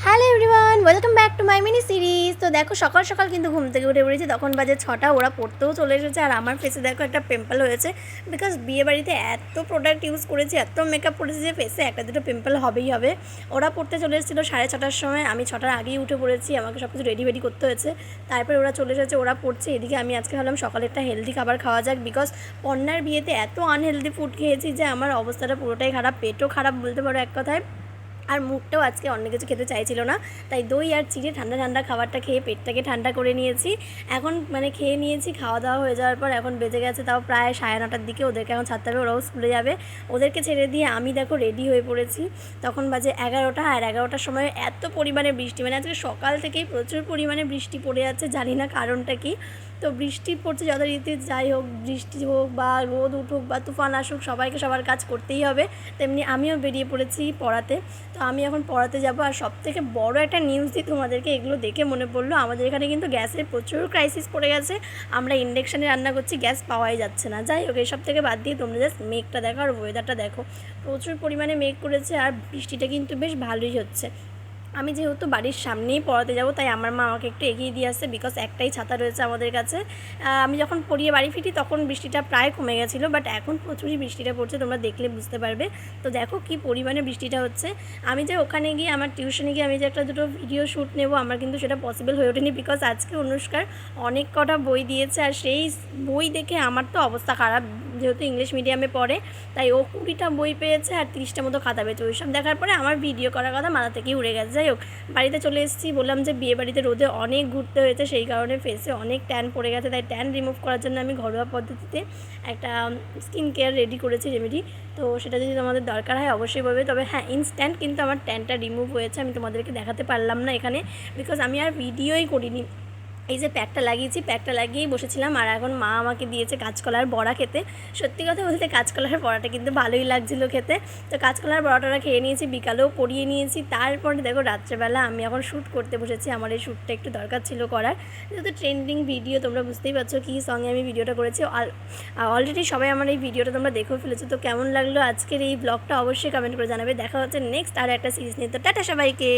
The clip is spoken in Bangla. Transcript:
Hello everyone, welcome back to my mini series. তো দেখো সকাল সকাল কিন্তু ঘুম থেকে উঠে পড়েছি, তখন বাজে 6টা। ওরা পড়তেও চলে এসেছে আর আমার ফেসে দেখো একটা পিম্পল হয়েছে, বিকজ বিয়ে বাড়িতে এত প্রোডাক্ট ইউজ করেছি, এত মেকআপ করেছি যে ফেসে একটা দুটো পিম্পল হবেই হবে। ওরা পড়তে চলে এসেছিলো 6:30টার সময়, আমি 6টার আগেই উঠে পড়েছি, আমাকে সব কিছু রেডি করতে হয়েছে। তারপরে ওরা চলে এসেছে, ওরা পড়ছে। এদিকে আমি আজকে ভাবলাম সকালে একটা হেলদি খাবার খাওয়া যাক, বিকজ পণ্যার বিয়েতে এত আনহেলদি ফুড খেয়েছি যে আমার অবস্থাটা পুরোটাই খারাপ, পেটও খারাপ বলতে পারো এক কথায়। আর মুখটাও আজকে অন্য কিছু খেতে চাইছিল না, তাই দই আর চিড়ে ঠান্ডা ঠান্ডা খাবারটা খেয়ে পেটটাকে ঠান্ডা করে নিয়েছি। এখন খেয়ে নিয়েছি, খাওয়া দাওয়া হয়ে যাওয়ার পর এখন বেজে গেছে তাও প্রায় 9:30টার দিকে। ওদেরকে এখন ছাড়তে হবে, ওরাও স্কুলে যাবে। ওদেরকে ছেড়ে দিয়ে আমি দেখো রেডি হয়ে পড়েছি। তখন বাজে 11টা, আর 11টার সময় এত পরিমাণে বৃষ্টি, আজকে সকাল থেকেই প্রচুর পরিমাণে বৃষ্টি পড়ে যাচ্ছে, জানি না কারণটা কি। তো বৃষ্টি পড়ছে যথারীতি, যাই হোক, বৃষ্টি হোক বা রোদ উঠুক বা তুফান আসুক, সবাইকে সবার কাজ করতেই হবে। তেমনি আমিও বেরিয়ে পড়েছি পড়াতে। তো আমি এখন পড়াতে যাব। আর সবথেকে বড় একটা নিউজ দিই তোমাদেরকে, এগুলো দেখে মনে পড়লো আমাদের এখানে কিন্তু গ্যাসের প্রচুর ক্রাইসিস পড়ে গেছে। আমরা ইন্ডাকশানে রান্না করছি, গ্যাস পাওয়াই যাচ্ছে না। যাই হোক, এসব থেকে বাদ দিয়ে তোমরা জাস্ট মেঘটা দেখো আর ওয়েদারটা দেখো, প্রচুর পরিমাণে মেঘ করেছে আর বৃষ্টিটা কিন্তু বেশ ভালোই হচ্ছে। আমি যেহেতু বাড়ির সামনেই পড়াতে যাব, তাই আমার মা আমাকে একটু এগিয়ে দিয়ে আসছে, বিকজ একটাই ছাতা রয়েছে আমাদের কাছে। আমি যখন পড়িয়ে বাড়ি ফিরি তখন বৃষ্টিটা প্রায় কমে গেছিলো, বাট এখন প্রচুরই বৃষ্টিটা পড়ছে, তোমরা দেখলে বুঝতে পারবে। তো দেখো কি পরিমাণে বৃষ্টিটা হচ্ছে। আমি যে ওখানে গিয়ে আমার টিউশনে গিয়ে আমি যে একটা দুটো ভিডিও শ্যুট নেব, আমার কিন্তু সেটা পসিবল হয়ে ওঠেনি, বিকজ আজকে অনুষ্কার অনেক কটা বই দিয়েছে, আর সেই বই দেখে আমার তো অবস্থা খারাপ। যেহেতু ইংলিশ মিডিয়ামে পড়ে, তাই ও 20টা বই পেয়েছে আর 30টা মতো খাতা পেয়েছে। ওইসব দেখার পরে আমার ভিডিও করার কথা মাথা থেকেই উড়ে গেছে। যাই হোক, বাড়িতে চলে এসেছি, বললাম যে বিয়ে বাড়িতে রোদে অনেক ঘুরতে হয়েছে, সেই কারণে ফেসে অনেক ট্যান পড়ে গেছে, তাই ট্যান রিমুভ করার জন্য আমি ঘরোয়া পদ্ধতিতে একটা স্কিন কেয়ার রেডি করেছি, রেমেডি। তো সেটা যদি তোমাদের দরকার হয় অবশ্যই বলবে। তবে হ্যাঁ, ইনস্ট্যান্ট কিন্তু আমার ট্যানটা রিমুভ হয়েছে, আমি তোমাদেরকে দেখাতে পারলাম না এখানে, বিকজ আমি আর ভিডিওই করিনি। এই যে প্যাকটা লাগিয়েছি, প্যাকটা লাগিয়েই বসেছিলাম। আর এখন মা আমাকে দিয়েছে কাঁচকলার বড়া খেতে। সত্যি কথা বলতে কাঁচকলার বড়াটা কিন্তু ভালোই লাগছিলো খেতে। তো কাঁচকলার বড়াটা খেয়ে নিয়েছি, বিকালেও পরিয়ে নিয়েছি। তারপরে দেখো রাত্রেবেলা আমি এখন শ্যুট করতে বসেছি। আমার এই শ্যুটটা একটু দরকার ছিল করার, যেহেতু ট্রেন্ডিং ভিডিও, তোমরা বুঝতেই পারছো কী সঙ্গে আমি ভিডিওটা করেছি। অলরেডি সবাই আমার এই ভিডিওটা তোমরা দেখেও ফেলেছো। তো কেমন লাগলো আজকের এই ব্লগটা অবশ্যই কমেন্ট করে জানাবে। দেখা হচ্ছে নেক্সট আর একটা সিরিজ নিয়ে। তো টাটা সবাইকে।